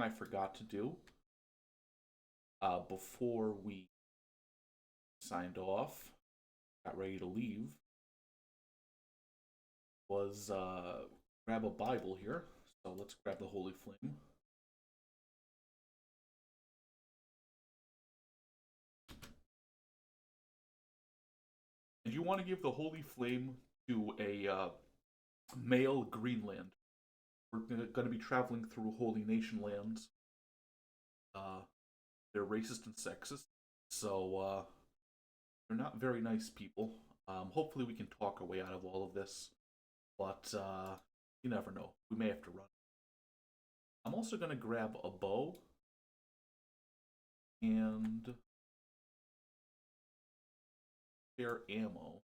I forgot to do before we signed off, got ready to leave, was grab a Bible here. So let's grab the Holy Flame. And you want to give the Holy Flame to a male Greenland. We're going to be traveling through Holy Nation lands. Uh, they're racist and sexist, so they're not very nice people. Hopefully, we can talk our way out of all of this, but you never know. We may have to run. I'm also going to grab a bow and spare ammo.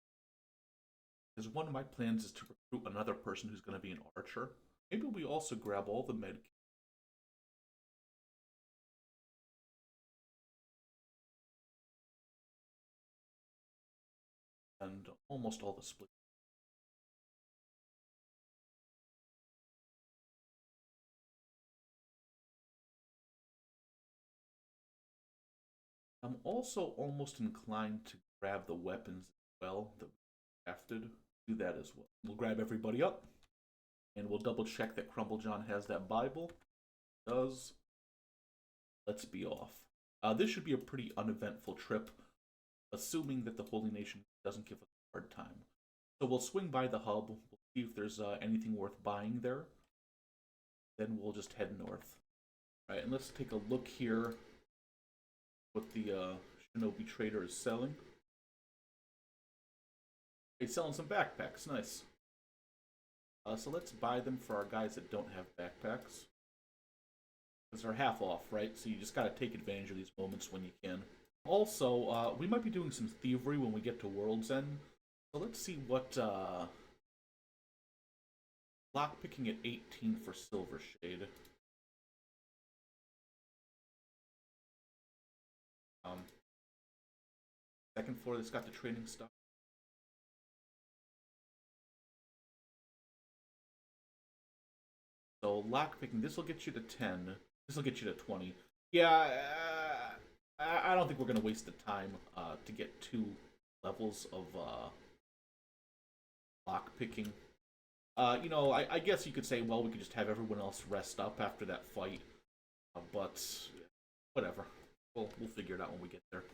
Because one of my plans is to recruit another person who's going to be an archer. Maybe we also grab all the med and almost all the split. I'm also almost inclined to grab the weapons as well that we crafted. Do that as well. We'll grab everybody up, and we'll double check that Crumblejohn has that Bible. Does. Let's be off. This should be a pretty uneventful trip, assuming that the Holy Nation doesn't give us a hard time. So we'll swing by the hub. We'll see if there's anything worth buying there. Then we'll just head north. All right, and let's take a look here what the Shinobi trader is selling. He's selling some backpacks. Nice. So let's buy them for our guys that don't have backpacks. Because they're half off, right? So you just gotta take advantage of these moments when you can. Also, we might be doing some thievery when we get to World's End. So let's see what lockpicking at 18 for Silver Shade. Second floor that's got the training stuff. So lockpicking, this will get you to 10. This will get you to 20. Yeah, I don't think we're going to waste the time to get 2 levels of lockpicking. You know, I guess you could say, well, we could just have everyone else rest up after that fight. But whatever. We'll figure it out when we get there.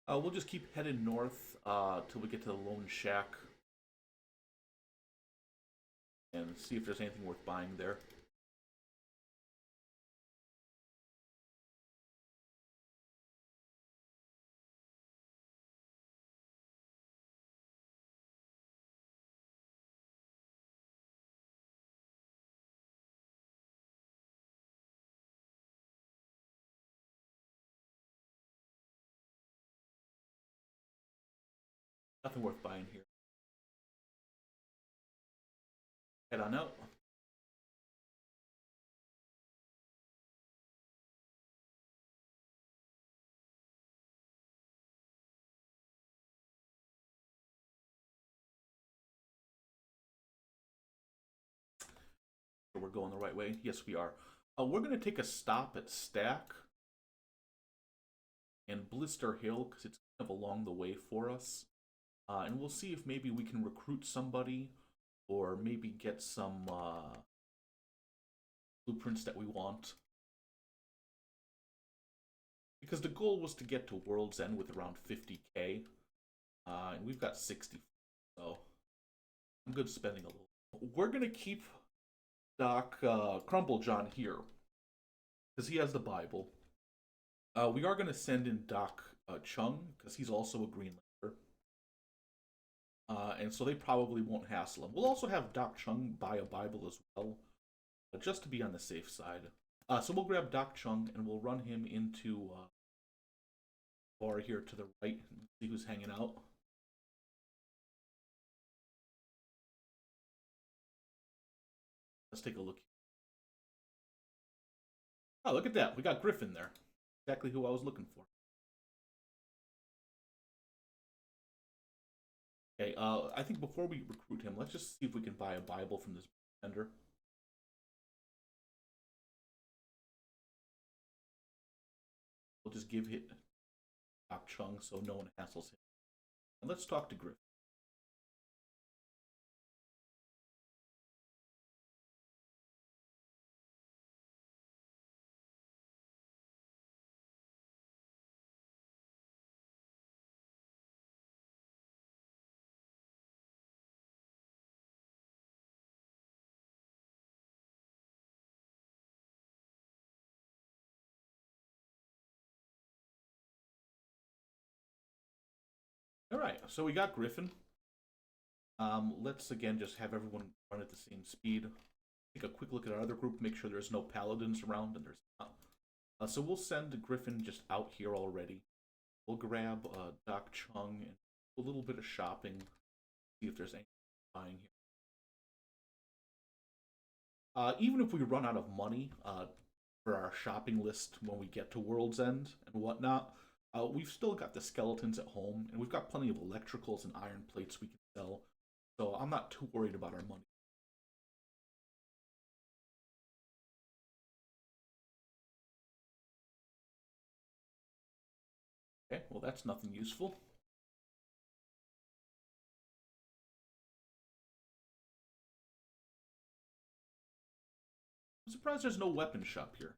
We'll just keep heading north till we get to the Lone Shack. And see if there's anything worth buying there. Nothing worth buying here. Head on out. We're going the right way. Yes, we are. We're going to take a stop at Stack and Blister Hill because it's kind of along the way for us. And we'll see if maybe we can recruit somebody or maybe get some blueprints that we want. Because the goal was to get to World's End with around 50k. And we've got 60. So I'm good spending a little. We're going to keep Doc Crumblejohn here because he has the Bible. We are going to send in Doc Chung because he's also a Greenlander. And so they probably won't hassle him. We'll also have Doc Chung buy a Bible as well, just to be on the safe side. So we'll grab Doc Chung and we'll run him into bar here to the right and see who's hanging out. Let's take a look. Oh, look at that. We got Griffin there. Exactly who I was looking for. Okay, I think before we recruit him, let's just see if we can buy a Bible from this vendor. We'll just give it Doc Chung so no one hassles him. And let's talk to Griff. All right, so we got Griffin. Let's again just have everyone run at the same speed. Take a quick look at our other group, make sure there's no paladins around, and there's not. So we'll send Griffin just out here already. We'll grab Doc Chung and do a little bit of shopping, see if there's anything buying here. Even if we run out of money for our shopping list when we get to World's End and whatnot, we've still got the skeletons at home, and we've got plenty of electricals and iron plates we can sell. So I'm not too worried about our money. Okay, well that's nothing useful. I'm surprised there's no weapon shop here.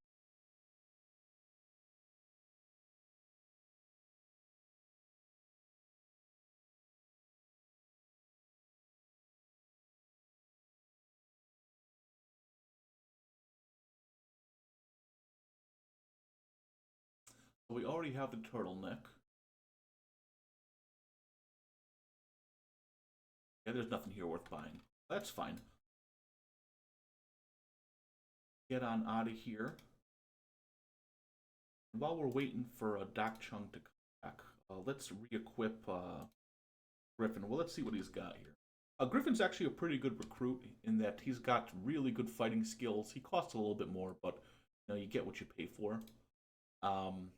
We already have the turtleneck. Yeah, there's nothing here worth buying. That's fine. Get on out of here. And while we're waiting for Doc Chung to come back, let's re-equip Griffin. Well, let's see what he's got here. Griffin's actually a pretty good recruit in that he's got really good fighting skills. He costs a little bit more, but you get what you pay for. Um,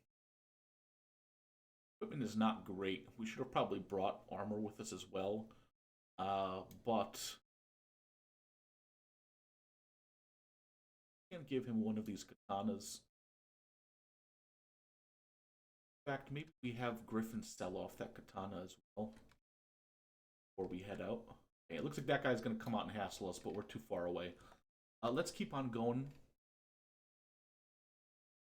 Equipment is not great. We should have probably brought armor with us as well. But I can give him one of these katanas. In fact, maybe we have Griffin sell off that katana as well before we head out. Okay, it looks like that guy's going to come out and hassle us, but we're too far away. Let's keep on going.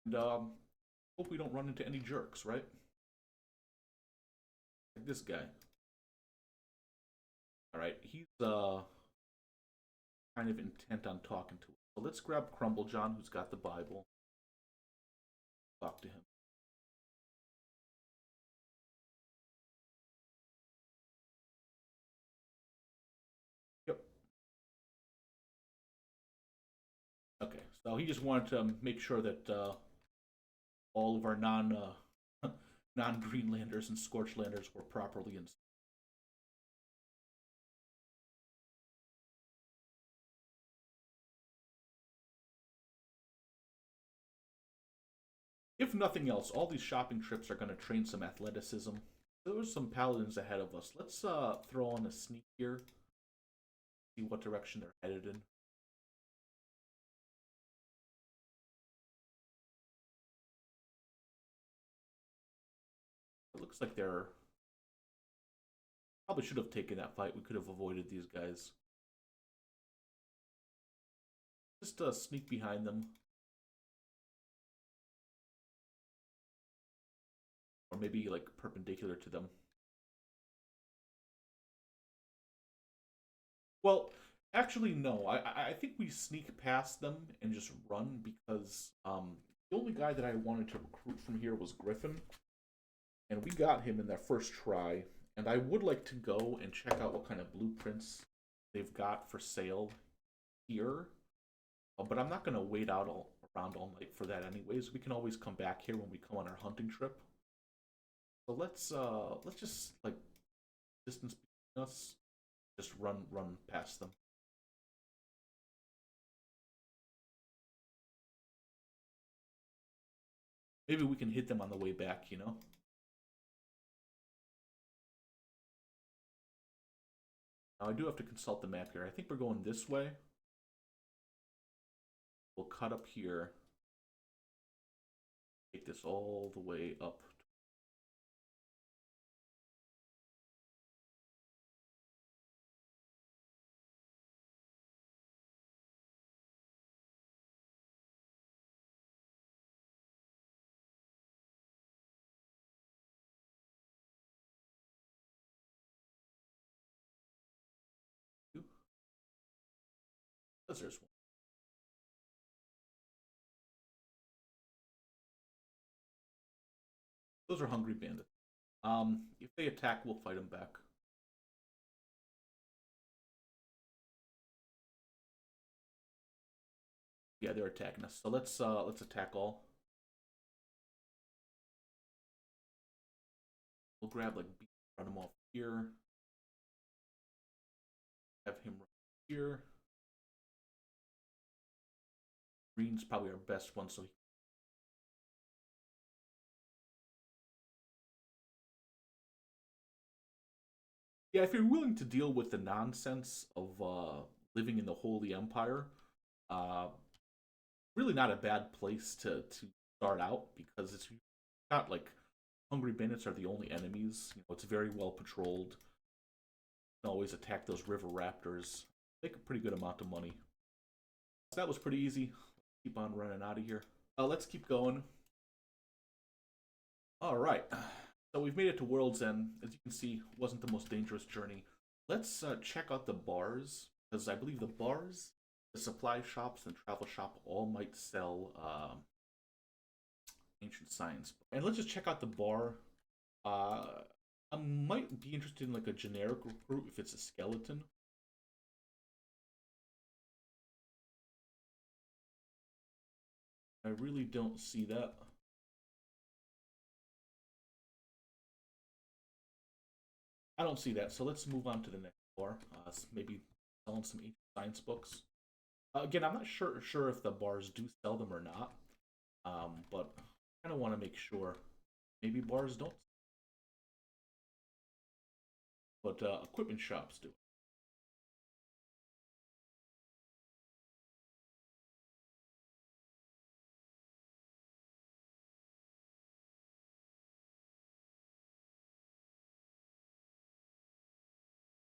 And hope we don't run into any jerks, right? Like this guy. Alright, he's kind of intent on talking to us. So let's grab Crumble John, who's got the Bible. Talk to him. Yep. Okay, so he just wanted to make sure that all of our non-Greenlanders and Scorchlanders were properly installed. If nothing else, all these shopping trips are going to train some athleticism. There's some paladins ahead of us. Let's throw on a sneak here. See what direction they're headed in. It looks like they're... Probably should have taken that fight. We could have avoided these guys. Just sneak behind them. Or maybe like perpendicular to them. Well, actually, no. I think we sneak past them and just run because the only guy that I wanted to recruit from here was Griffin. And we got him in that first try. And I would like to go and check out what kind of blueprints they've got for sale here. But I'm not going to wait out around all night for that anyways. We can always come back here when we come on our hunting trip. So let's just like distance between us, just run past them. Maybe we can hit them on the way back, Now I do have to consult the map here. I think we're going this way. We'll cut up here. Take this all the way up. Because there's one. Those are hungry bandits. If they attack, we'll fight them back. Yeah, they're attacking us. So let's attack all. We'll grab like run him off here. Have him run here. Green's probably our best one, so yeah, if you're willing to deal with the nonsense of living in the Holy Empire, uh, really not a bad place to start out because it's not like hungry bandits are the only enemies. You know, it's very well patrolled. You can always attack those river raptors. Make a pretty good amount of money. So that was pretty easy. Keep on running out of here. Let's keep going. All right. So we've made it to World's End. As you can see, wasn't the most dangerous journey. Let's check out the bars, because I believe the bars, the supply shops, and travel shop all might sell ancient science. And let's just check out the bar. I might be interested in like a generic recruit if it's a skeleton. I really don't see that. I don't see that, so let's move on to the next bar. Maybe selling some ancient science books. Again, I'm not sure if the bars do sell them or not, but I kind of want to make sure. Maybe bars don't, but equipment shops do.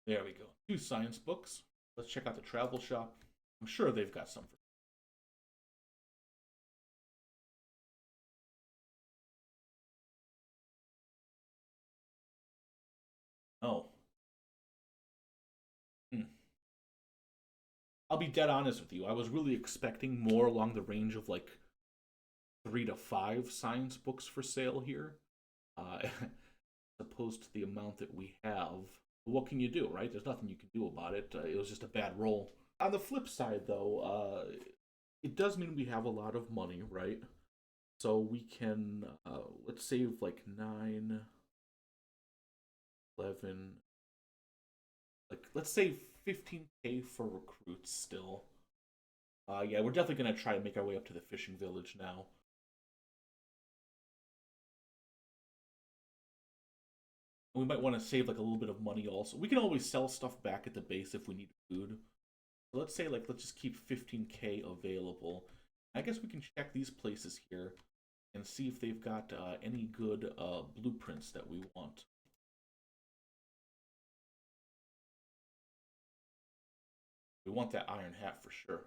There we go. 2 science books. Let's check out the travel shop. I'm sure they've got some for. Oh. Hmm. I'll be dead honest with you. I was really expecting more along the range of like 3 to 5 science books for sale here, as opposed to the amount that we have. What can you do, right? There's nothing you can do about it. It was just a bad roll. On the flip side, though, it does mean we have a lot of money, right? So we can, let's save like 9, 11, like, let's save 15K for recruits still. Yeah, we're definitely going to try to make our way up to the fishing village now. We might want to save like a little bit of money also. We can always sell stuff back at the base if we need food. So let's say like let's just keep 15K available. I guess we can check these places here and see if they've got any good blueprints that we want. We want that iron hat for sure.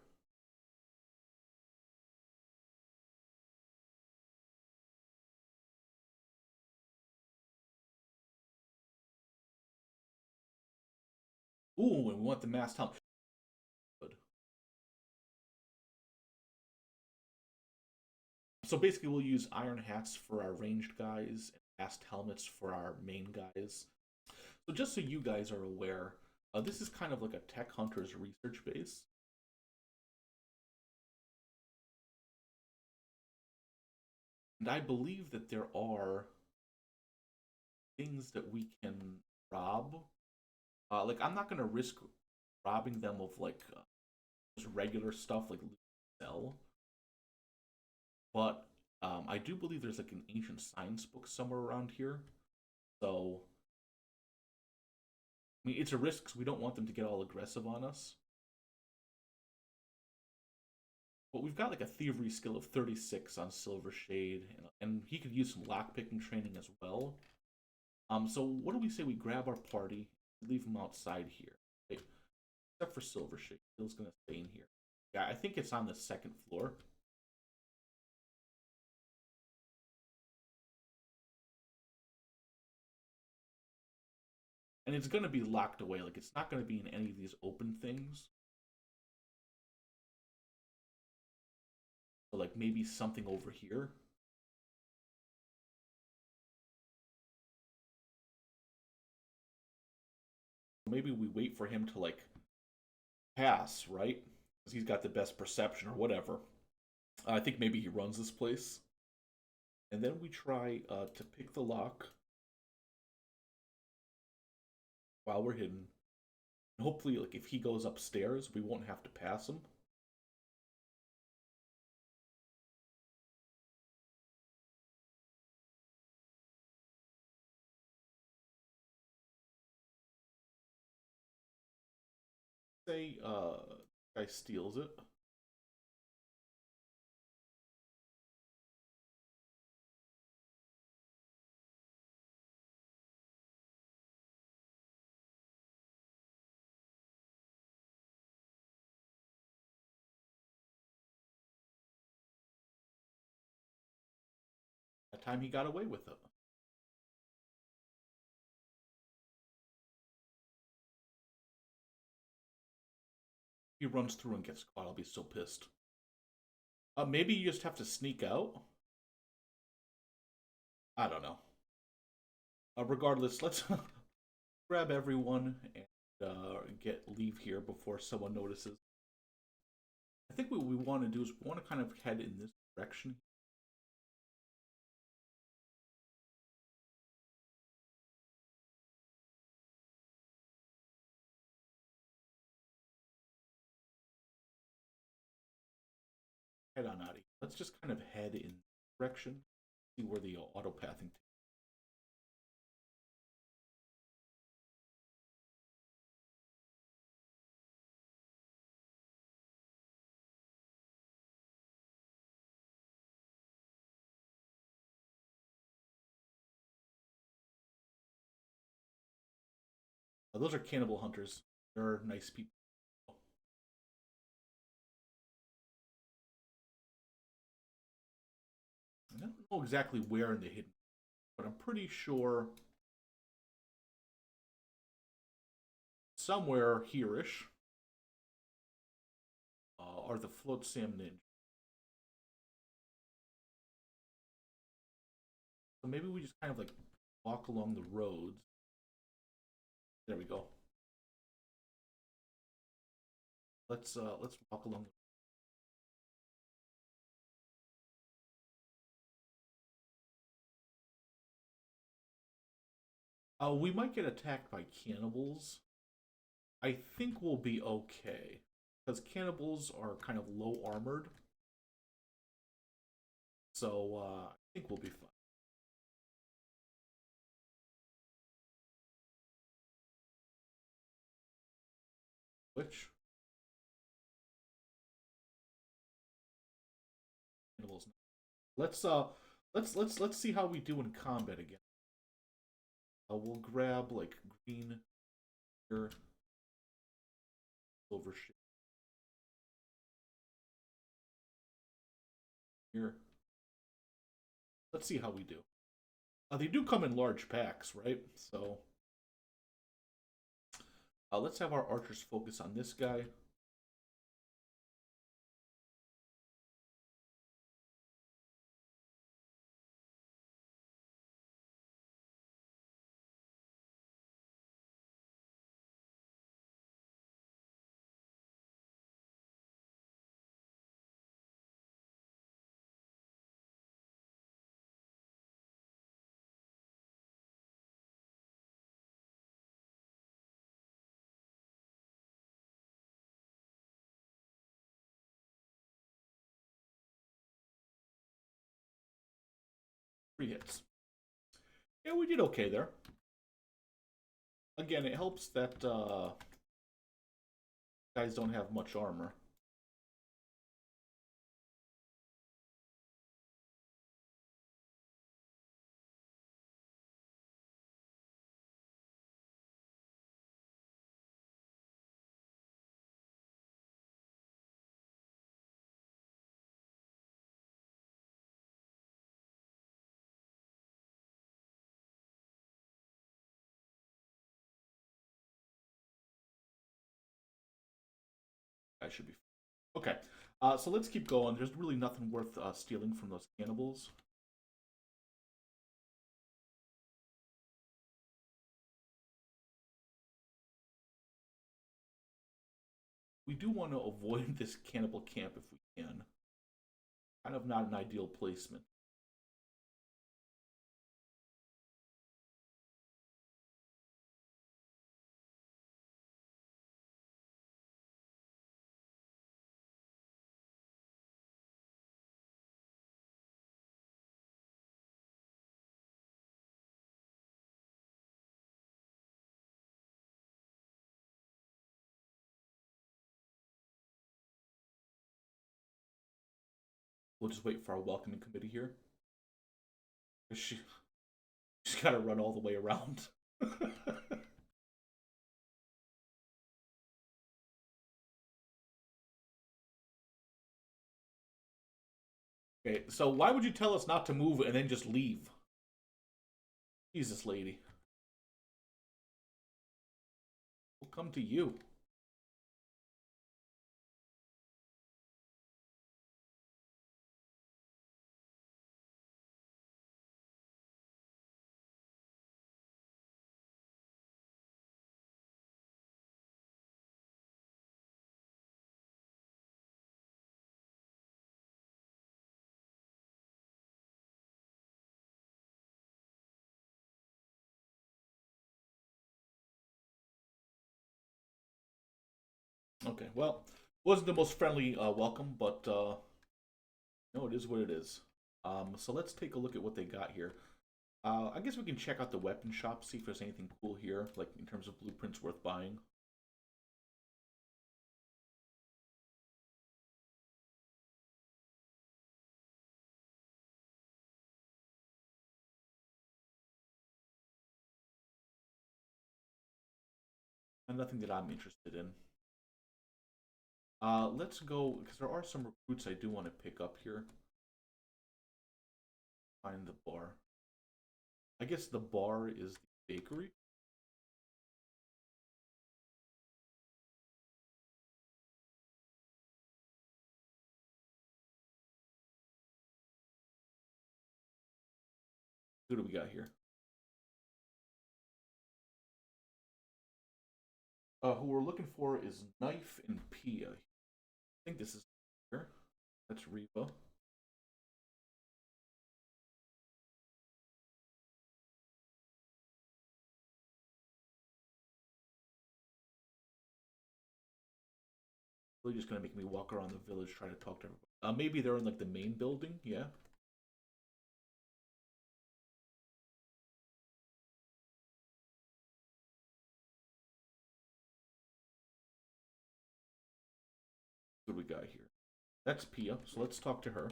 Ooh, and we want the masked helmet. Good. So basically, we'll use iron hats for our ranged guys and masked helmets for our main guys. So just so you guys are aware, this is kind of like a tech hunter's research base. And I believe that there are things that we can rob. Like, I'm not going to risk robbing them of, like, just regular stuff, like sell. But I do believe there's, like, an ancient science book somewhere around here. So I mean, it's a risk because we don't want them to get all aggressive on us. But we've got like a thievery skill of 36 on Silver Shade, and he could use some lockpicking training as well. So what do we say we grab our party, leave him outside here, right? Except for Silver Shade, Bill's gonna stay in here. Yeah, I think it's on the second floor. And it's gonna be locked away. Like it's not gonna be in any of these open things. So like maybe something over here. Maybe we wait for him to like pass, right? Because he's got the best perception or whatever. I think maybe he runs this place. And then we try to pick the lock while we're hidden. And hopefully, like if he goes upstairs, we won't have to pass him. Say, guy steals it. That time he got away with it. He runs through and gets caught. I'll be so pissed. Maybe you just have to sneak out. I don't know. Regardless, let's grab everyone and get leave here before someone notices. I think what we want to do is we want to kind of head in this direction. Head on out of here. Let's just kind of head in this direction. See where the auto pathing. Those are cannibal hunters. They're nice people. I don't know exactly where in the hidden, but I'm pretty sure somewhere here-ish are the Flotsam ninja. So maybe we just kind of like walk along the roads. There we go. Let's walk along. We might get attacked by cannibals. I think we'll be okay because cannibals are kind of low armored. So I think we'll be fine. Which cannibals? Let's let's see how we do in combat again. We'll grab like green here, silver here. Let's see how we do. They do come in large packs, right? So let's have our archers focus on this guy. Three hits. Yeah, we did okay there. Again, it helps that guys don't have much armor. I should be okay. So let's keep going. There's really nothing worth stealing from those cannibals. We do want to avoid this cannibal camp if we can. Kind of not an ideal placement. We'll just wait for our welcoming committee here. She's got to run all the way around. Okay, so why would you tell us not to move and then just leave? Jesus, lady. We'll come to you. Okay, well, wasn't the most friendly welcome, but no, it is what it is. So let's take a look at what they got here. I guess we can check out the weapon shop, see if there's anything cool here, like in terms of blueprints worth buying. And nothing that I'm interested in. Let's go, because there are some recruits I do want to pick up here. Find the bar. I guess the bar is the bakery. Who do we got here? Who we're looking for is Knife and Pia. I think this is here. That's Reva. Really just gonna make me walk around the village trying to talk to everybody. Maybe they're in like the main building. Yeah. What do we got here? That's Pia. So let's talk to her.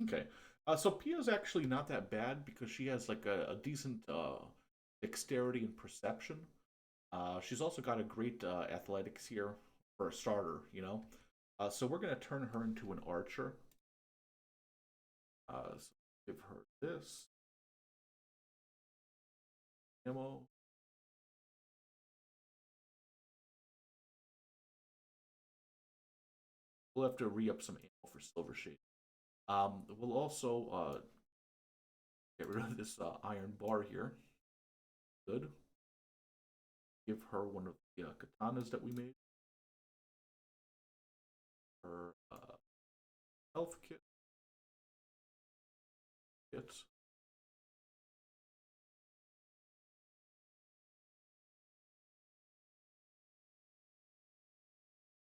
Okay. So Pia's actually not that bad because she has like a decent dexterity and perception. She's also got a great athletics here for a starter, you know. So we're gonna turn her into an archer. So give her this ammo. We'll have to re-up some ammo for Silver Shade. We'll also get rid of this iron bar here. Good. Give her one of the katanas that we made. her health kits.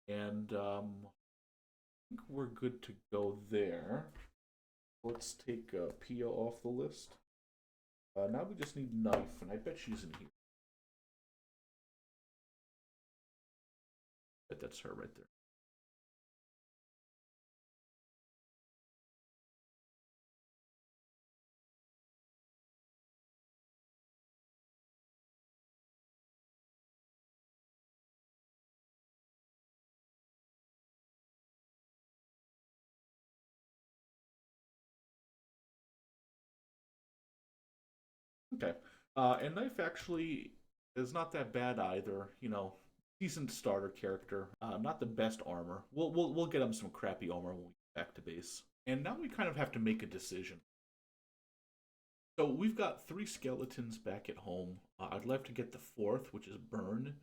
And I think we're good to go there. Let's take Pia off the list. Now we just need knife, and I bet she's in here. I bet that's her right there. Okay. And knife actually is not that bad either. You know, decent starter character. Not the best armor. We'll get him some crappy armor when we get back to base. And now we kind of have to make a decision. So we've got three skeletons back at home. I'd love to get the fourth, which is Burn.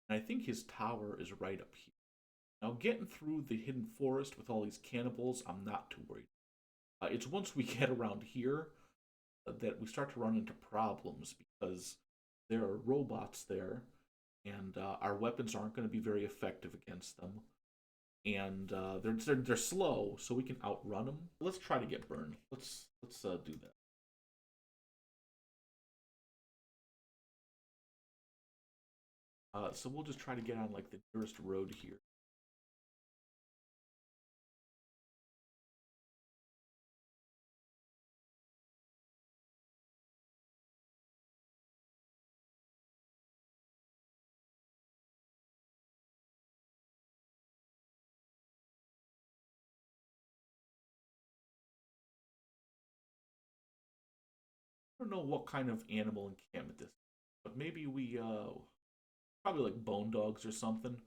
And I think his tower is right up here. Now, getting through the hidden forest with all these cannibals, I'm not too worried. It's once we get around here that we start to run into problems because there are robots there, and our weapons aren't going to be very effective against them. And they're slow, so we can outrun them. Let's try to get burned. Let's do that. So we'll just try to get on like the nearest road here. I don't know what kind of animal encampment this is, but maybe we probably like bone dogs or something.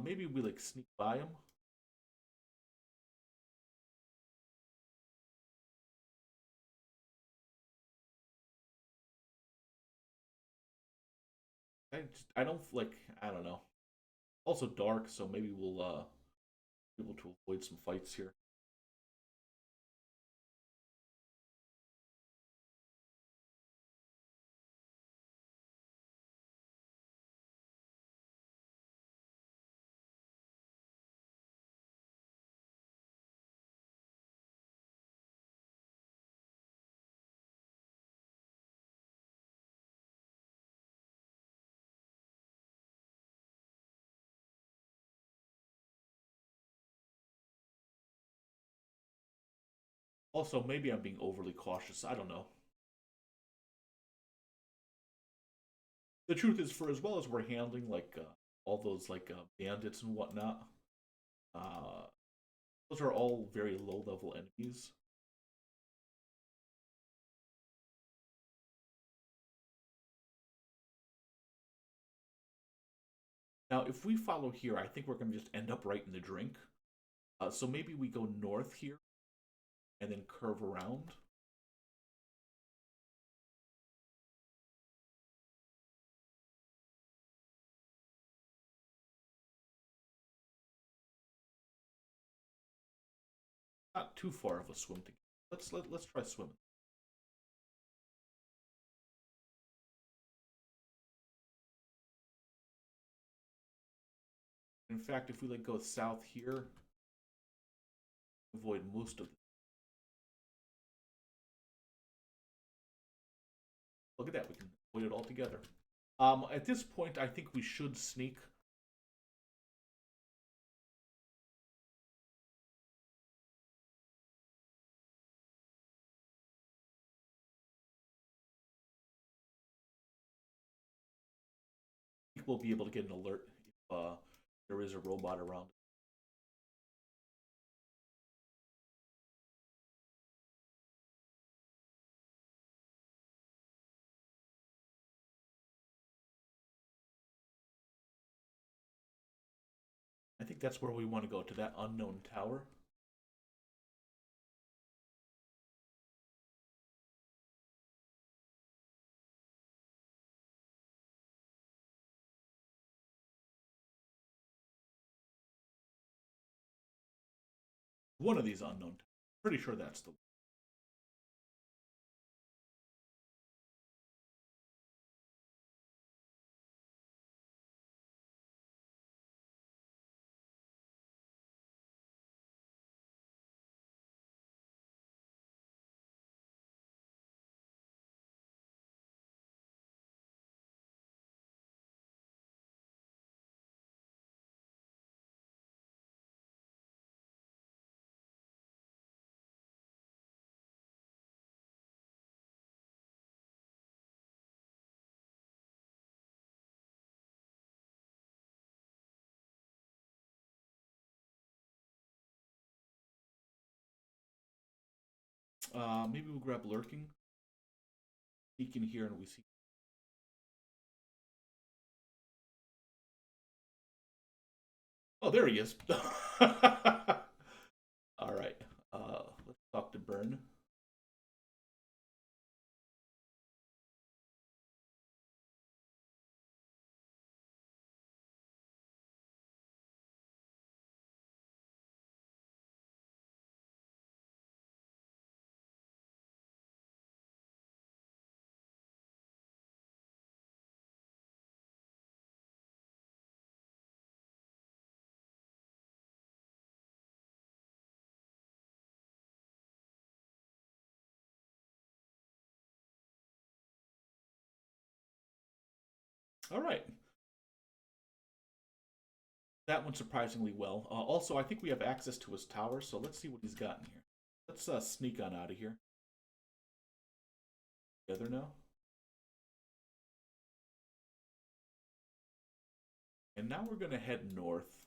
Maybe we like sneak by them. I don't like I don't know. Also dark, so maybe we'll be able to avoid some fights here. Also, maybe I'm being overly cautious. I don't know. The truth is, for as well as we're handling like all those like bandits and whatnot, uh, those are all very low level enemies. Now, if we follow here, I think we're going to just end up right in the drink. So maybe we go north here and then curve around. Not too far of a swim to get. Let's try swimming. In fact, if we like go south here, avoid most of. Look at that, we can avoid it all together. At this point, I think we should sneak. I think we'll be able to get an alert if there is a robot around. I think that's where we want to go, to that unknown tower. One of these unknown. Pretty sure that's the maybe we'll grab lurking. Peek in here and we see. Oh, there he is. All right. Let's talk to Burn. All right. That went surprisingly well. Also, I think we have access to his tower, so let's see what he's got in here. Let's sneak on out of here. Together now. And now we're going to head north.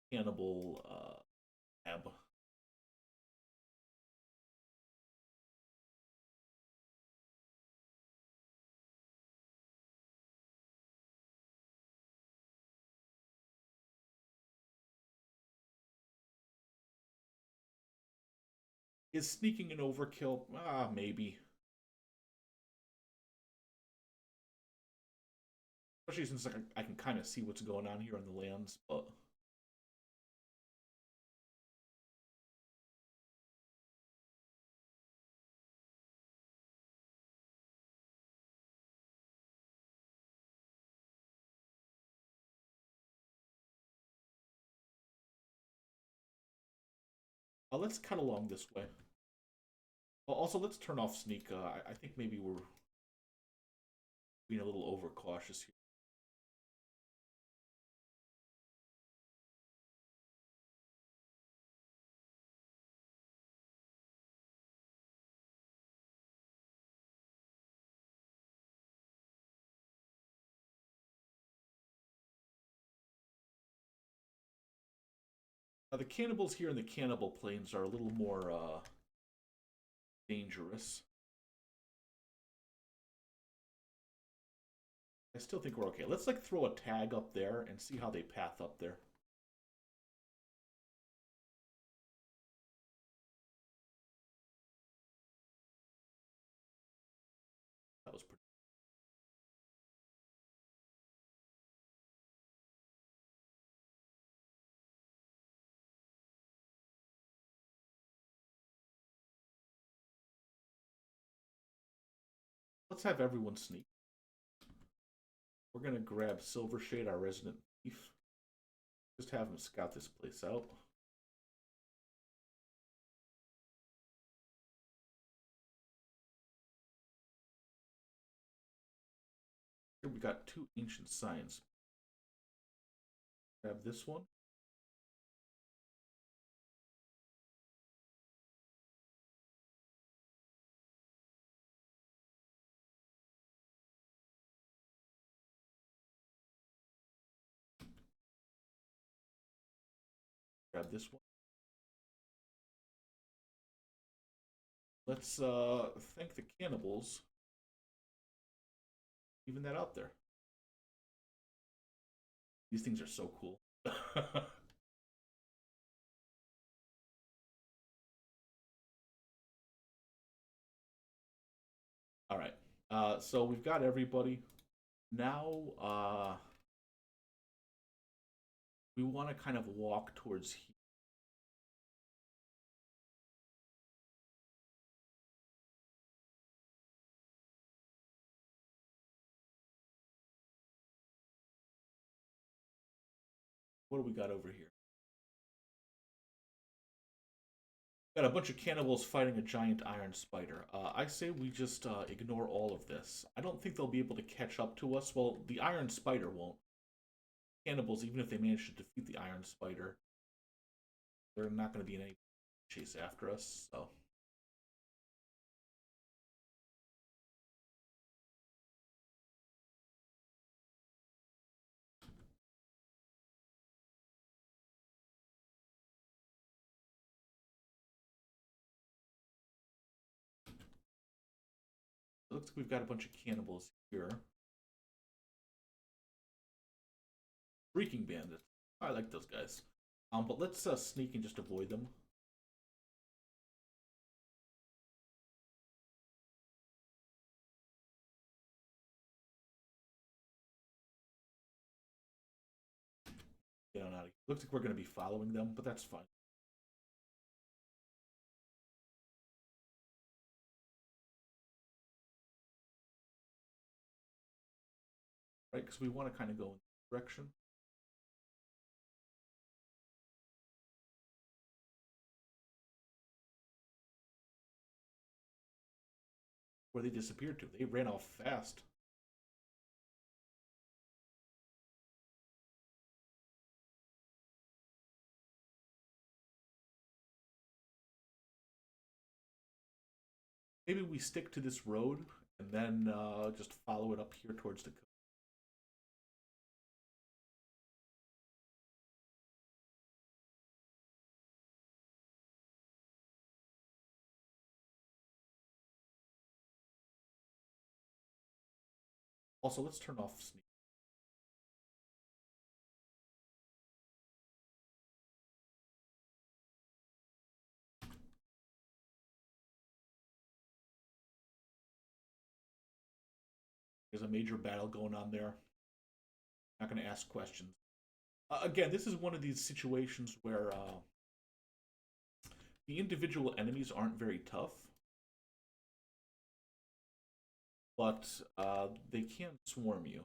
Cannibal Ab. Is sneaking an overkill? Maybe. Especially since I can kind of see what's going on here on the lands, but let's cut along this way. Also, let's turn off sneak. I think maybe we're being a little overcautious here. The cannibals here in the cannibal plains are a little more dangerous. I still think we're okay. Let's like throw a tag up there and see how they path up there. That was pretty. Let's have everyone sneak. We're gonna grab Silvershade, our resident thief. Just have him scout this place out. Here we got two ancient science. Grab this one. Grab this one. Let's thank the cannibals. Even that out there. These things are so cool. All right. So we've got everybody. Now we want to kind of walk towards here. what do we got over here? Got a bunch of cannibals fighting a giant iron spider. I say we just ignore all of this. I don't think they'll be able to catch up to us. Well, the iron spider won't. Cannibals, even if they manage to defeat the iron spider, they're not going to be in any chase after us. So it looks like we've got a bunch of cannibals here. Freaking bandits. I like those guys. But let's sneak and just avoid them. Get on out of here. Looks like we're going to be following them, but that's fine. Right? Because we want to kind of go in the direction. Where they disappeared to. They ran off fast. Maybe we stick to this road and then just follow it up here towards the coast. Also, let's turn off sneak. There's a major battle going on there. Not going to ask questions. Again, this is one of these situations where the individual enemies aren't very tough, but they can swarm you.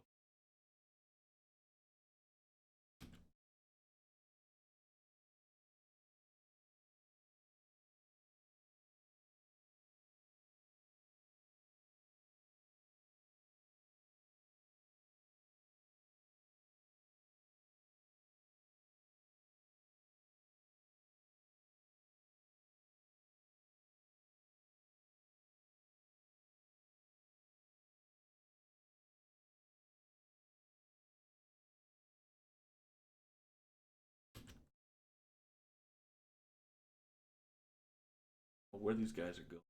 Where these guys are going.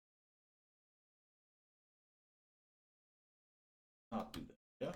Not do that. Yeah.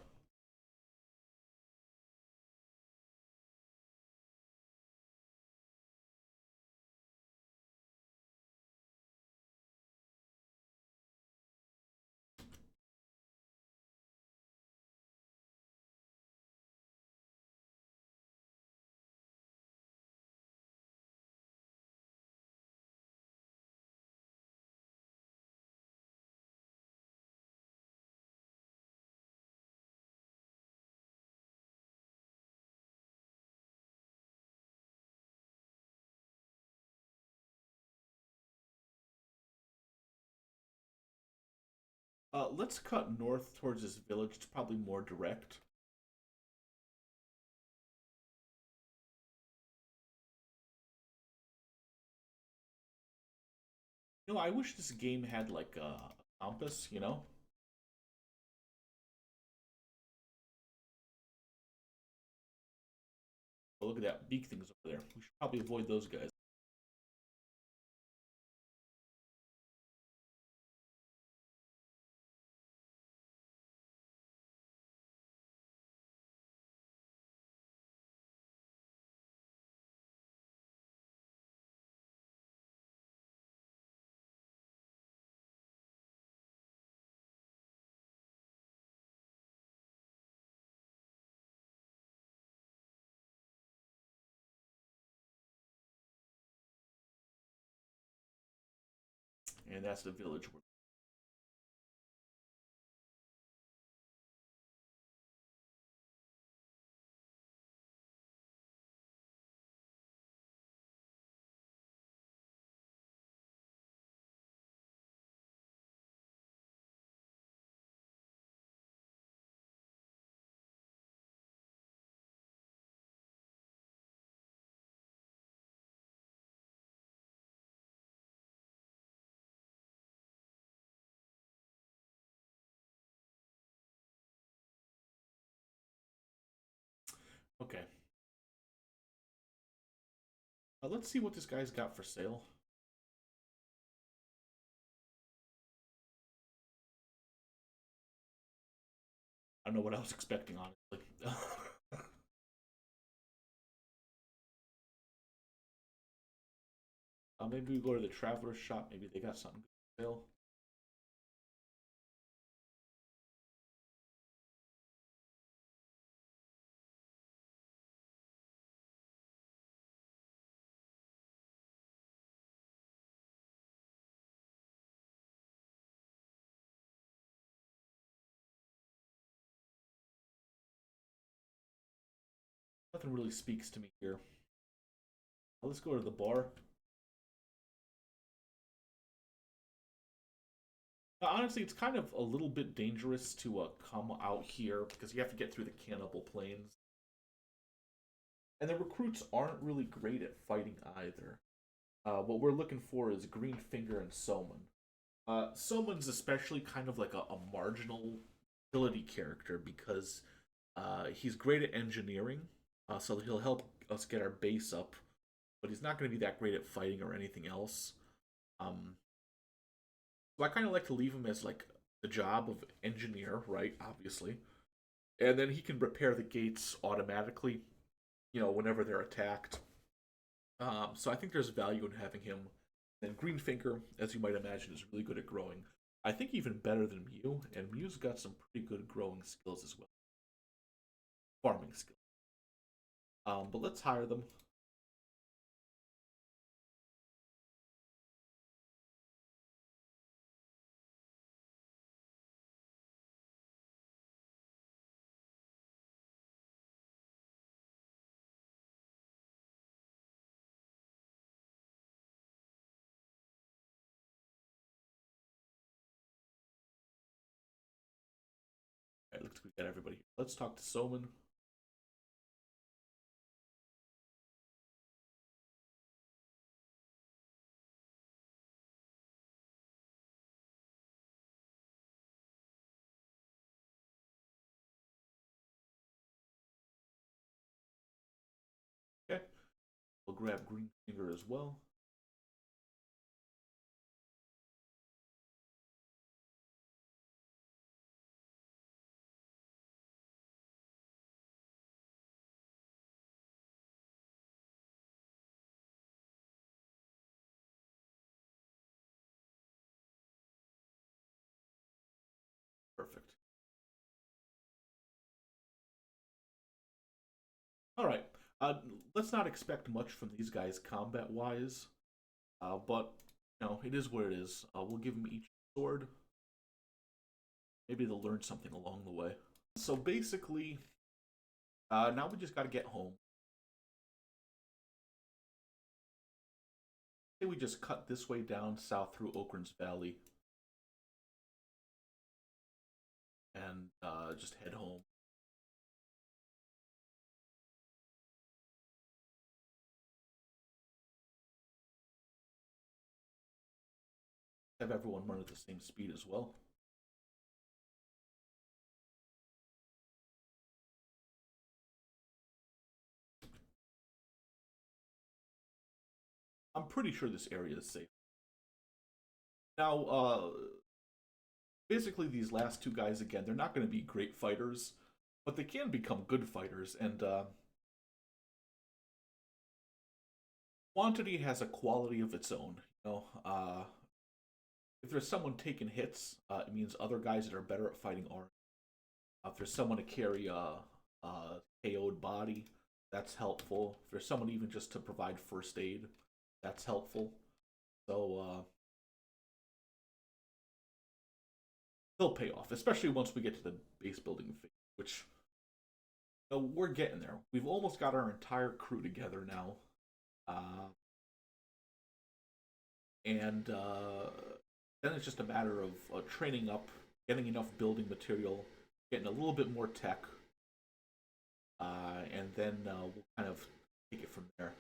Let's cut north towards this village. It's probably more direct. You know, I wish this game had like a compass, you know? Oh, look at that. Beak things over there. We should probably avoid those guys. And that's the village. Okay. Let's see what this guy's got for sale. I don't know what I was expecting, honestly. Maybe we go to the Traveler's shop. Maybe they got something good for sale. Nothing really speaks to me here. Let's go to the bar. Honestly, it's kind of a little bit dangerous to come out here because you have to get through the cannibal plains. And the recruits aren't really great at fighting either. What we're looking for is Greenfinger and Soman. Soman's especially kind of like a marginal ability character because he's great at engineering, so he'll help us get our base up, but he's not going to be that great at fighting or anything else. Um, so I kind of like to leave him as like the job of engineer, right? Obviously, and then he can repair the gates automatically, whenever they're attacked. So I think there's value in having him. And Greenfinger, as you might imagine, is really good at growing. I think even better than Mew, and Mew's got some pretty good growing skills as well, farming skills. But let's hire them. All right, looks like we got everybody here. Let's talk to Soman. Okay, we'll grab Greenfinger as well. Perfect. All right. Let's not expect much from these guys combat wise, but it is what it is. We'll give them each a sword. Maybe they'll learn something along the way. So basically, now we just got to get home. Say we just cut this way down south through Oakran's Valley and just head home. Have everyone run at the same speed as well. I'm pretty sure this area is safe. Now, basically, these last two guys, again, they're not going to be great fighters, but they can become good fighters, and quantity has a quality of its own. If there's someone taking hits, it means other guys that are better at fighting are. If there's someone to carry a KO'd body, that's helpful. If there's someone even just to provide first aid, that's helpful. So they'll pay off, especially once we get to the base building phase, which we're getting there. We've almost got our entire crew together now. And then it's just a matter of training up, getting enough building material, getting a little bit more tech, and then we'll kind of take it from there.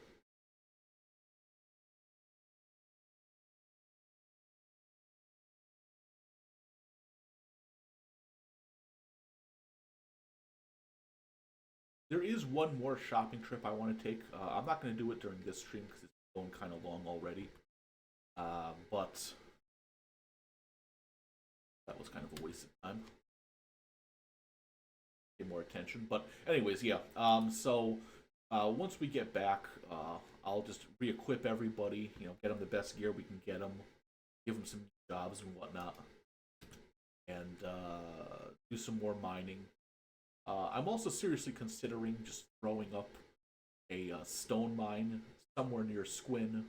There is one more shopping trip I want to take. I'm not going to do it during this stream because it's going kind of long already. But that was kind of a waste of time. Pay more attention. But anyways, yeah. So once we get back, I'll just re-equip everybody. You know, get them the best gear we can get them, give them some jobs and whatnot, and do some more mining. I'm also seriously considering just throwing up a stone mine somewhere near Squin,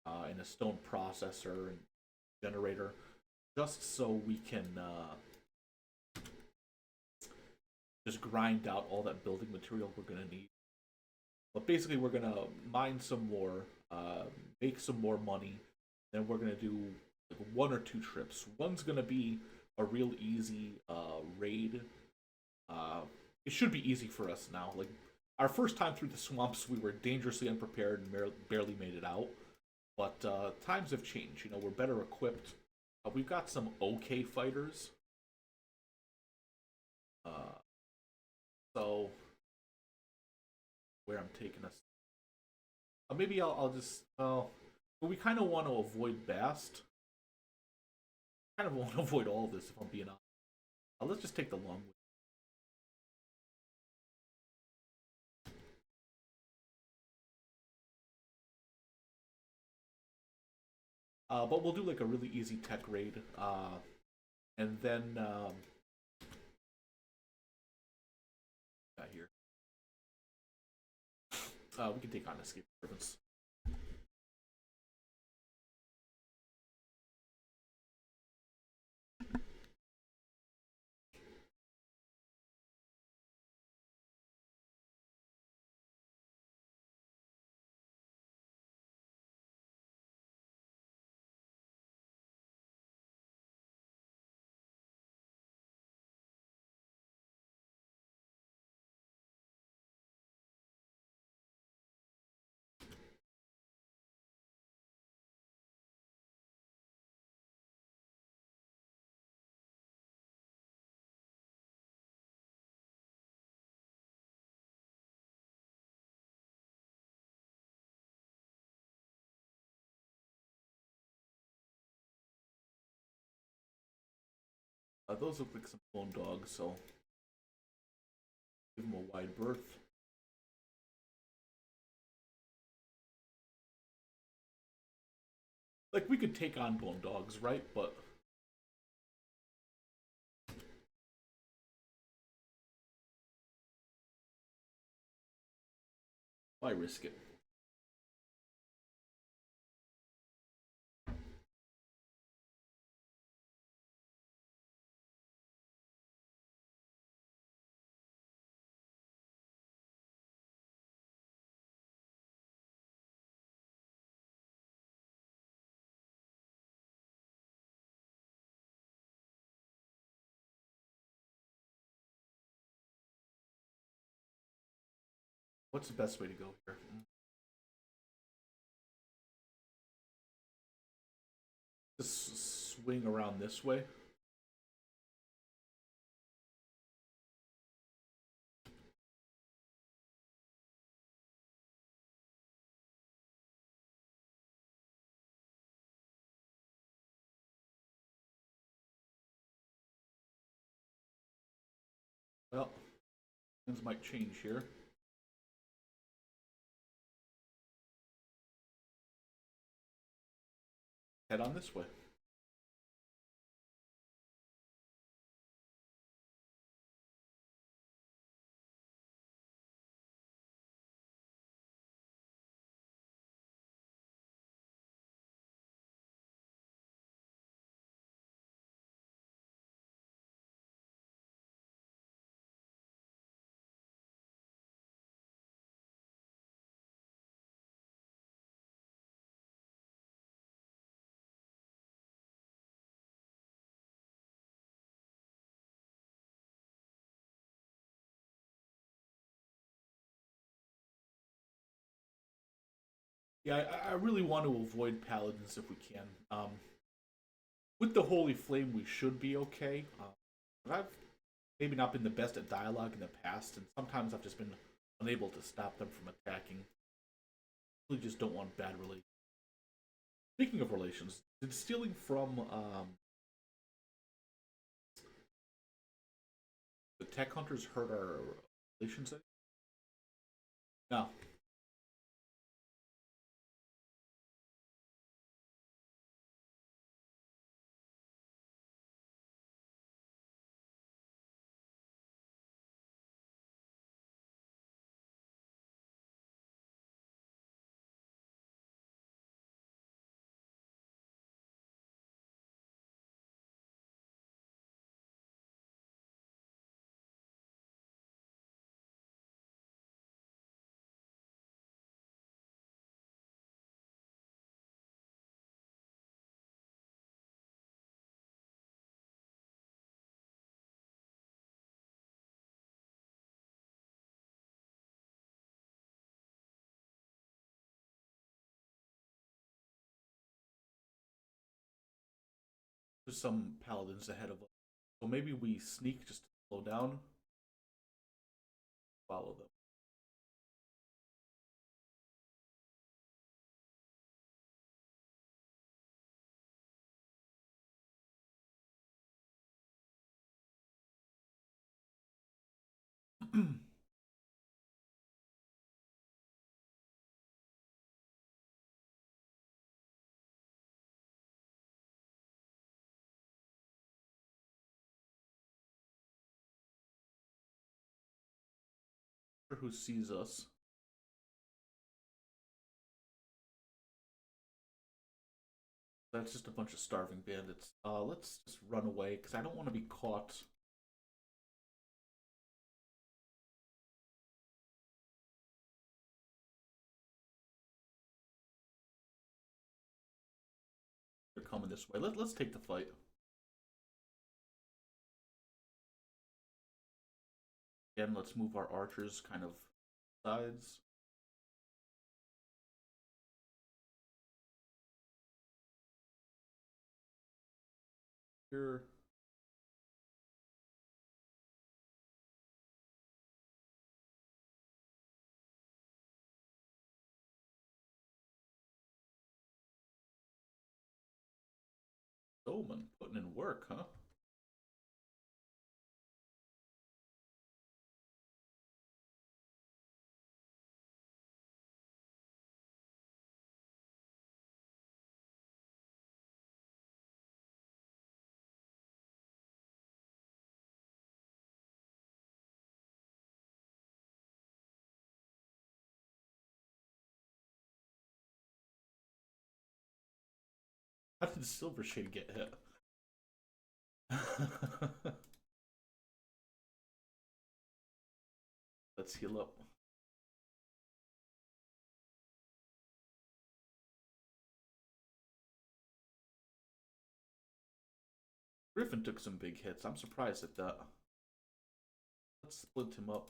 and a stone processor and generator, just so we can just grind out all that building material we're gonna need. But basically, we're gonna mine some more, make some more money, then we're gonna do like one or two trips. One's gonna be a real easy raid. It should be easy for us now. Like our first time through the swamps, we were dangerously unprepared and barely made it out. But times have changed. You know, we're better equipped. We've got some okay fighters. So where I'm taking us, maybe I'll just. But we kind of want to avoid Bast. Kind of want to avoid all of this if I'm being honest. Let's just take the long way. But we'll do like a really easy tech raid, and then got here. We can take on escape servants. Those look like some bone dogs, so give them a wide berth. Like we could take on bone dogs, right? But why risk it? What's the best way to go here? Just swing around this way. Well, things might change here. Head on this way. Yeah, I really want to avoid paladins if we can. With the Holy Flame, we should be okay. I've maybe not been the best at dialogue in the past, and sometimes I've just been unable to stop them from attacking. We just don't want bad relations. Speaking of relations, did stealing from the tech hunters hurt our relations? No. There's some paladins ahead of us. So maybe we sneak just to slow down. Follow them. Who sees us? That's just a bunch of starving bandits. Let's just run away because I don't want to be caught. They're coming this way. Let's take the fight. Again, let's move our archers kind of sides. Here. Bowman putting in work, huh? How did Silvershade get hit? Let's heal up. Griffin took some big hits. I'm surprised at that. Let's split him up.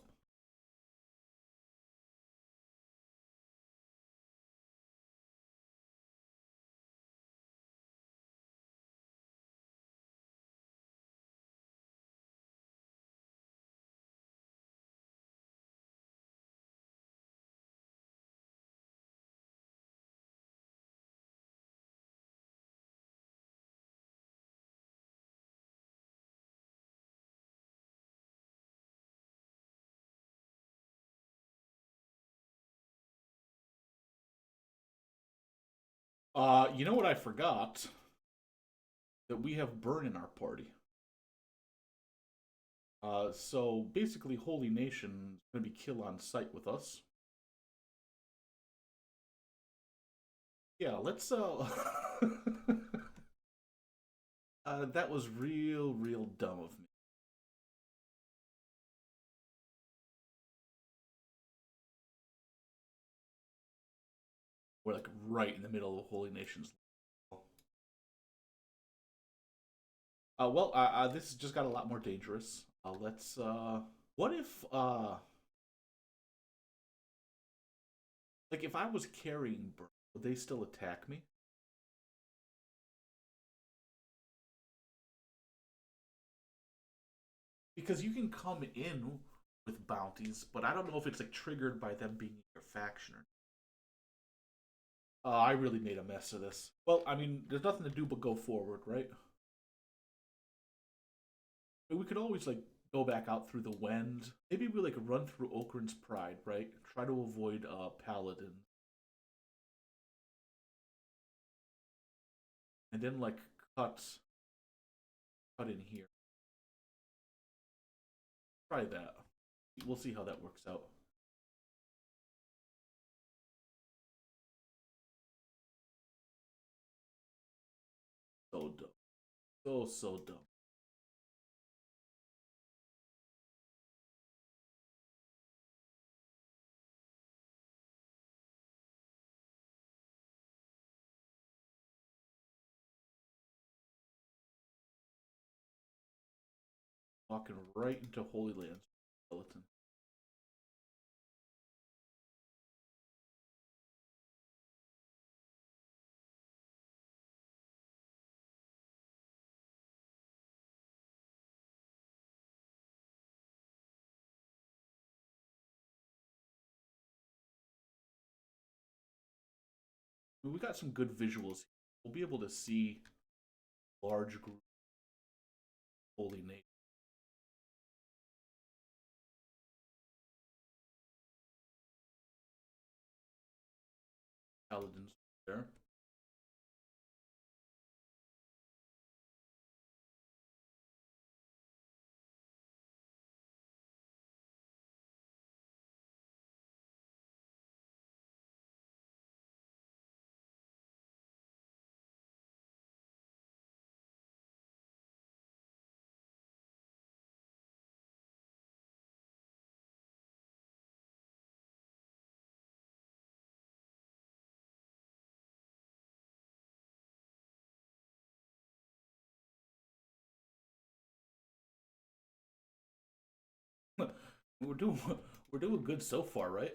You know what I forgot? That we have Burn in our party. So basically, Holy Nation is going to be kill on sight with us. Yeah, let's. That was real dumb of me. We're like right in the middle of Holy Nation's. This just got a lot more dangerous. Let's. What if? Like, if I was carrying Burn, would they still attack me? Because you can come in with bounties, but I don't know if it's like triggered by them being in your faction or. I really made a mess of this. Well, I mean, there's nothing to do but go forward, right? We could always like go back out through the Wend. Maybe we like run through Okran's Pride, right? Try to avoid Paladin, and then like cut cut in here. Try that. We'll see how that works out. So dumb. So dumb. Walking right into Holy Lands, skeleton. I mean, we got some good visuals. We'll be able to see large group holy name paladins there. we're doing we're doing good so far, right?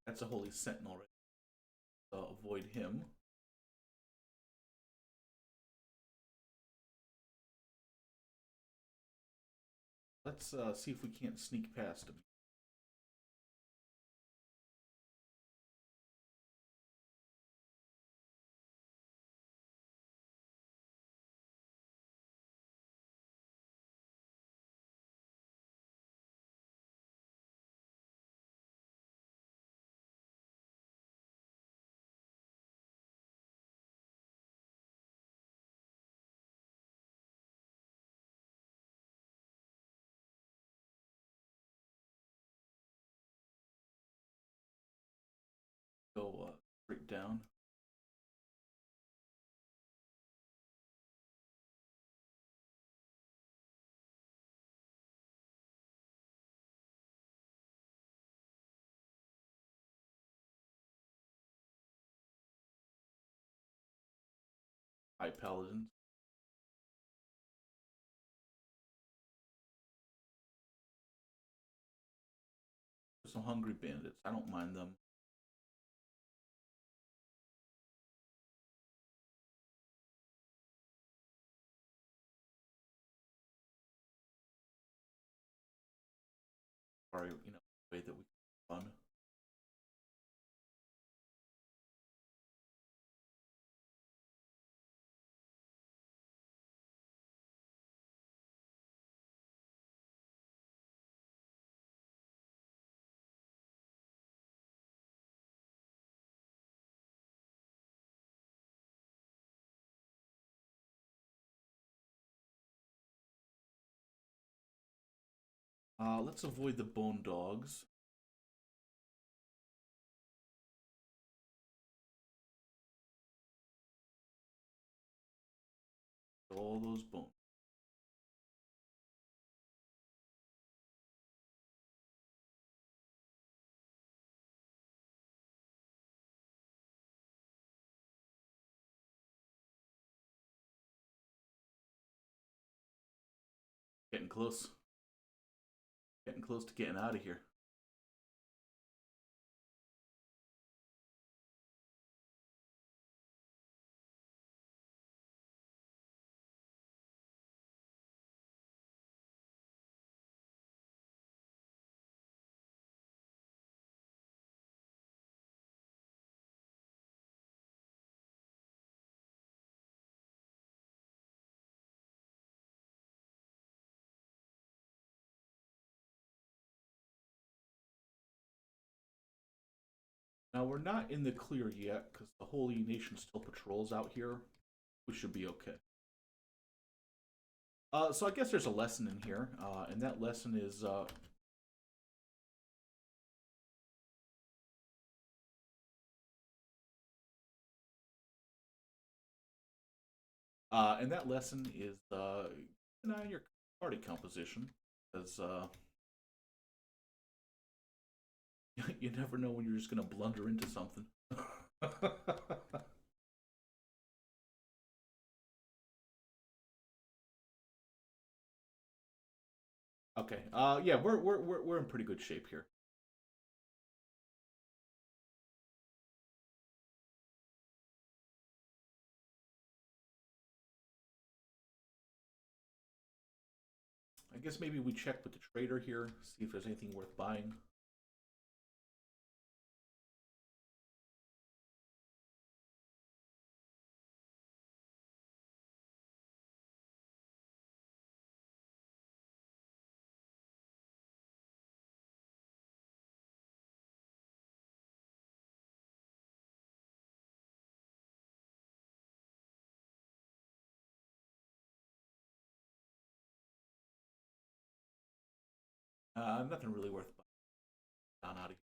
That's a holy sentinel, right? So avoid him. Let's see if we can't sneak past him. Go straight down. High paladins. Some hungry bandits. I don't mind them. Sorry, way that we can run. Let's avoid the bone dogs. all those bones. Getting close. Getting close to getting out of here. Now we're not in the clear yet because the Holy Nation still patrols out here. We should be okay. So I guess there's a lesson in here, and that lesson is keep an eye on your party composition, because you never know when you're just gonna blunder into something. Okay. Yeah, we're in pretty good shape here. I guess maybe we check with the trader here, see if there's anything worth buying. Nothing really worth buying down out of here.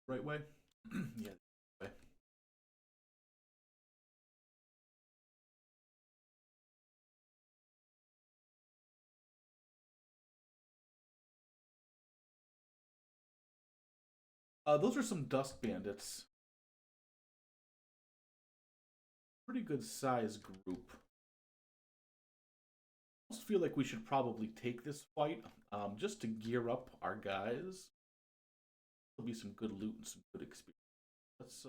Right way? Yeah. Way. Those are some dust bandits. Pretty good size group. I almost feel like we should probably take this fight, just to gear up our guys. There'll be some good loot and some good experience. Let's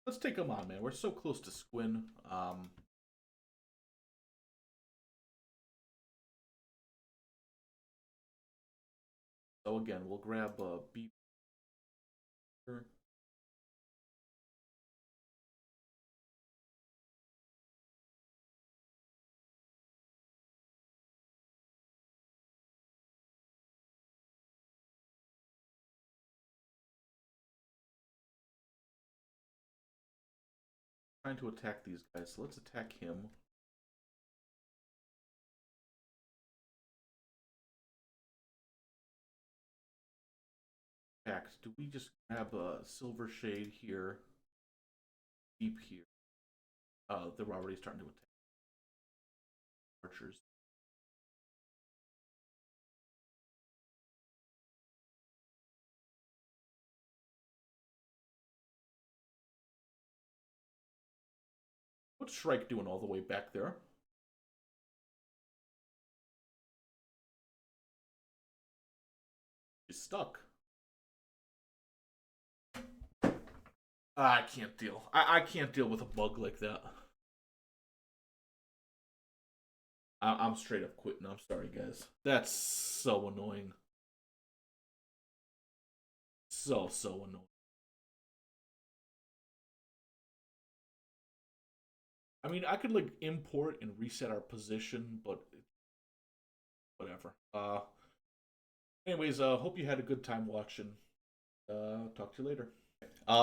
let's take them on, man. We're so close to Squin. So again, we'll grab a beep here. Trying to attack these guys, so let's attack him. Attacked. Do we just grab a silver shade here? Deep here. They're already starting to attack archers. What's Shrike doing all the way back there? She's stuck. I can't deal. I can't deal with a bug like that. I'm straight up quitting. I'm sorry, guys. That's so annoying. So annoying. I mean, I could like import and reset our position, but whatever. Anyways, hope you had a good time watching. Talk to you later.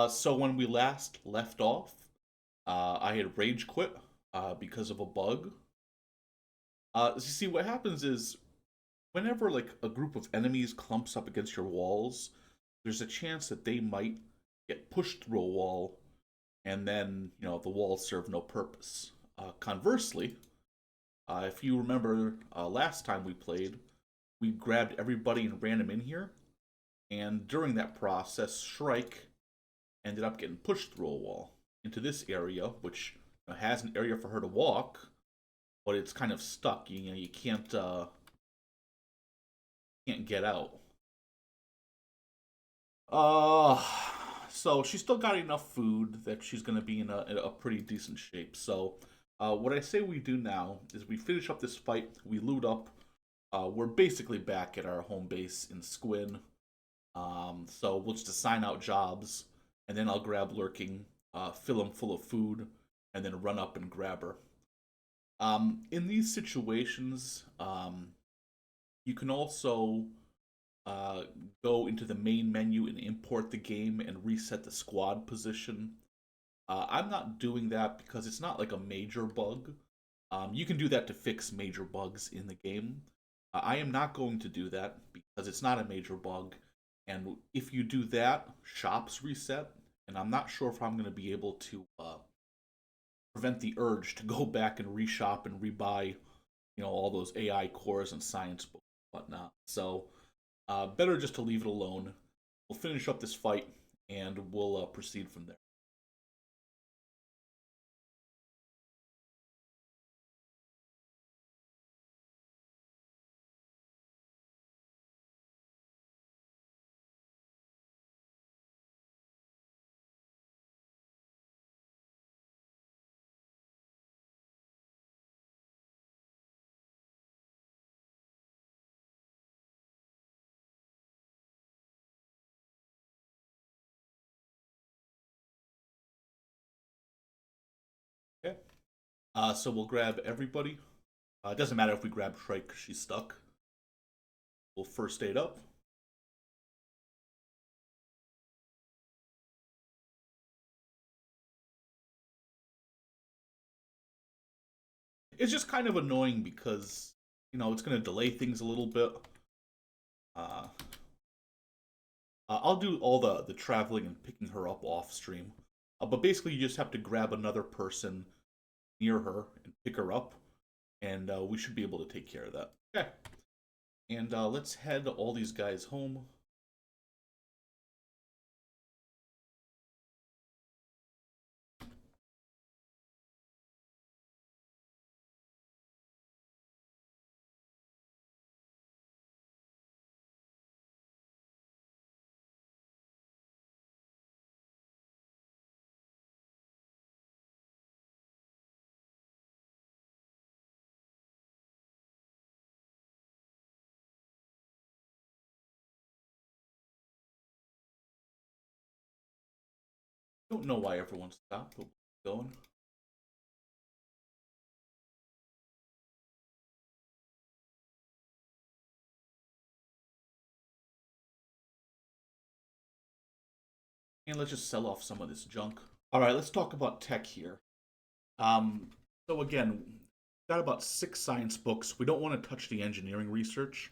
So when we last left off, I had rage quit because of a bug. You see, what happens is whenever like a group of enemies clumps up against your walls, there's a chance that they might get pushed through a wall, and then the walls serve no purpose. Conversely, if you remember last time we played, we grabbed everybody and ran them in here, and during that process, Shrike ended up getting pushed through a wall into this area, which has an area for her to walk, but it's kind of stuck. You can't get out. Uh, so she's still got enough food that she's going to be in a pretty decent shape. So, what I say we do now is we finish up this fight, we loot up. We're basically back at our home base in Squin. So we'll just assign out jobs, and then I'll grab Lurking, fill him full of food, and then run up and grab her. In these situations, you can also uh, go into the main menu and import the game and reset the squad position. I'm not doing that because it's not like a major bug. You can do that to fix major bugs in the game. I am not going to do that because it's not a major bug. And if you do that, shops reset, and I'm not sure if I'm going to be able to prevent the urge to go back and reshop and rebuy, all those AI cores and science books and whatnot. So, better just to leave it alone. We'll finish up this fight, and we'll proceed from there. Okay. So we'll grab everybody. It doesn't matter if we grab Shrike because she's stuck. We'll first aid up. It's just kind of annoying because it's going to delay things a little bit. Uh, I'll do all the traveling and picking her up off stream. But basically, you just have to grab another person near her and pick her up, and we should be able to take care of that. Okay. And let's head all these guys home. Don't know why everyone stopped, but we're going. And let's just sell off some of this junk. All right, let's talk about tech here. Um, so again, got about 6 science books. We don't want to touch the engineering research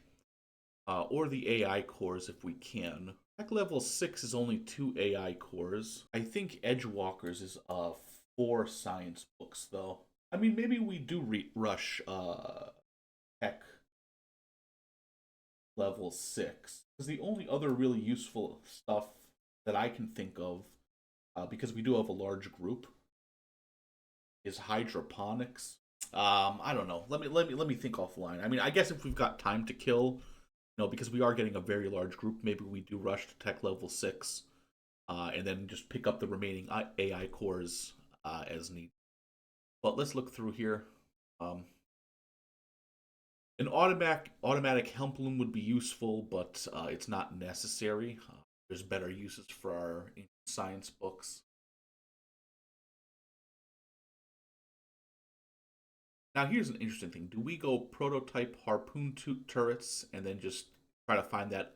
or the AI cores if we can. Tech level 6 is only 2 AI cores. I think Edgewalkers is 4 science books though. I mean, maybe we do rush tech level 6 because the only other really useful stuff that I can think of, because we do have a large group, is hydroponics. I don't know. Let me think offline. I mean, I guess if we've got time to kill, because we are getting a very large group, maybe we do rush to tech level 6, and then just pick up the remaining AI cores as needed. But let's look through here. Um, an automatic hemp loom would be useful, but it's not necessary. There's better uses for our science books. Now, here's an interesting thing. Do we go prototype harpoon turrets and then just try to find that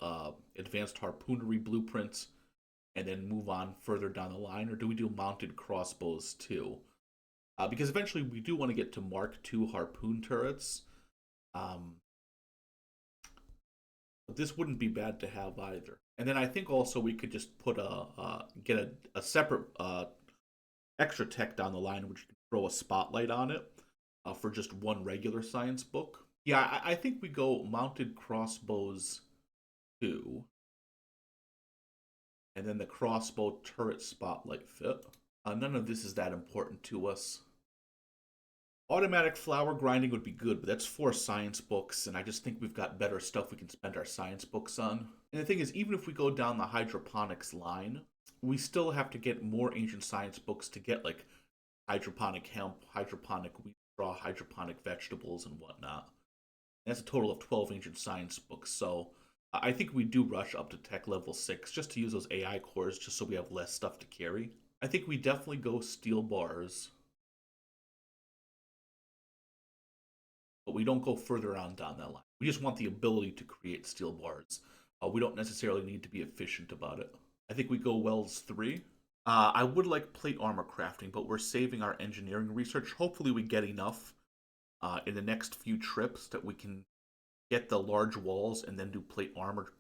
advanced harpoonery blueprint and then move on further down the line, or do we do mounted crossbows too? Because eventually we do want to get to Mark II harpoon turrets. Um, but this wouldn't be bad to have either. And then I think also we could just put get a separate extra tech down the line, which could throw a spotlight on it for just one regular science book. Yeah, I think we go mounted crossbows 2, and then the crossbow turret spotlight fit. None of this is that important to us. Automatic flour grinding would be good, but that's 4 science books, and I just think we've got better stuff we can spend our science books on. And the thing is, even if we go down the hydroponics line, we still have to get more ancient science books to get like hydroponic hemp, hydroponic wheat straw, hydroponic vegetables, and whatnot. And that's a total of 12 ancient science books, so I think we do rush up to tech level 6 just to use those AI cores just so we have less stuff to carry. I think we definitely go steel bars, but we don't go further on down that line. We just want the ability to create steel bars. We don't necessarily need to be efficient about it. I think we go Wells 3. I would like plate armor crafting, but we're saving our engineering research. Hopefully we get enough in the next few trips that we can get the large walls and then do plate armor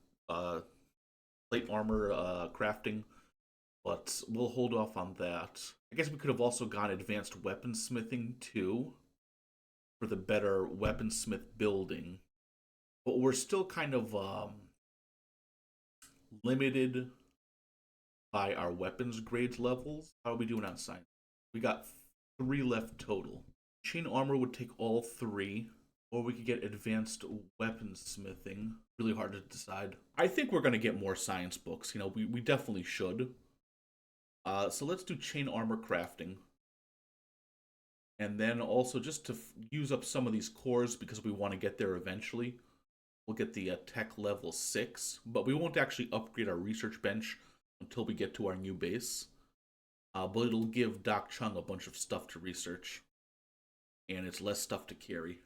crafting. But we'll hold off on that. I guess we could have also gone advanced weaponsmithing too for the better weaponsmith building. But we're still kind of limited by our weapons grades levels. How are we doing on science? We got 3 left total. Chain armor would take all 3, or we could get advanced weaponsmithing. Really hard to decide. I think we're going to get more science books. We definitely should. So let's do chain armor crafting. And then also just to use up some of these cores because we want to get there eventually, we'll get the tech level 6, but we won't actually upgrade our research bench until we get to our new base. But it'll give Doc Chung a bunch of stuff to research, and it's less stuff to carry.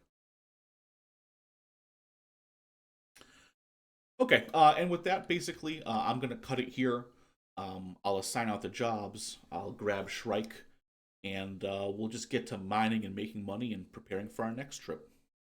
Okay, and with that, basically, I'm going to cut it here. I'll assign out the jobs. I'll grab Shrike, and we'll just get to mining and making money and preparing for our next trip.